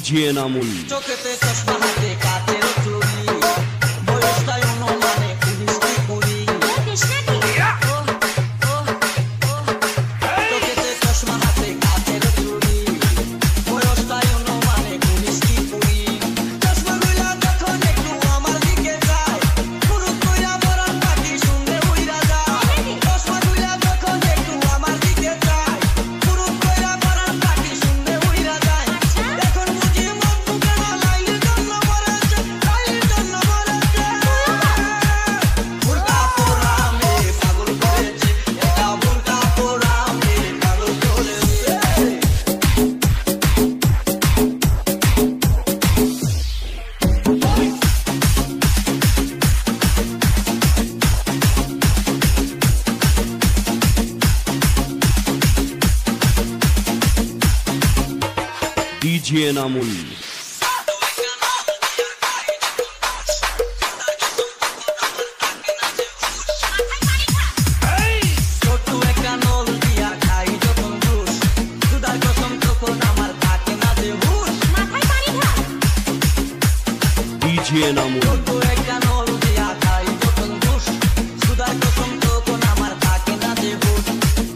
DJ Namul চোখেতে চশমা হাতে কাচের চুড়ি বয়সটাই অনুমানে 19-20 চোখেতে চশমা হাতে কাচের চুড়ি বয়সটাই অনুমানে 19-20 চশমা গুলা যখন একটু আমার দিকে যায় ফুরুত কইরা মরার পাখি শুনলে উইরা যায় চশমা গুলা যখন একটু আমার দিকে যায় ফুরুত কইরা মরার পাখি শুনলে উইরা যায় এখন বুঝি মন বুকে না লাইলে জন্য মরেছে বুরকা পোড়া আমি পাগল করেছে এটা বুরকা পোড়া আমি পাগল করেছে ডিজে নামুল ছোট্ট একটা নল দিয়া খাই যখন ঘুষ দুধার কসম তখন আমার থাকে না যে হুশ ডিজে নামুল ছোট্ট একটা নল দিয়া খাই যখন ঘুষ দুধার কসম তখন আমার থাকে না যে হুশ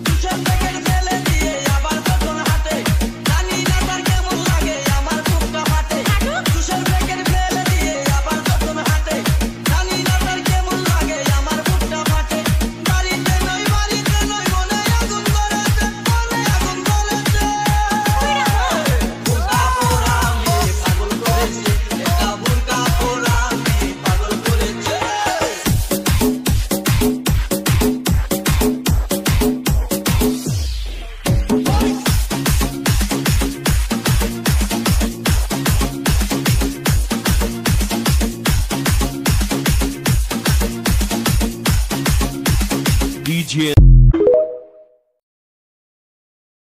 তুষার প্যাকেট ফেলে দিয়ে আবার যখন হাঁটে জানি না তার কেমন লাগে আমার বুকটা ফাটে তুষার প্যাকেট ফেলে দিয়ে আবার যখন হাঁটে জানি না তার কেমন লাগে আমার বুকটা ফাটে বাড়িতে নয় মনে আগুন ধরেছে বুরকা পোড়া আমি পাগল করেছে এটা বুরকা পোড়া আমি পাগল করেছে ডিজে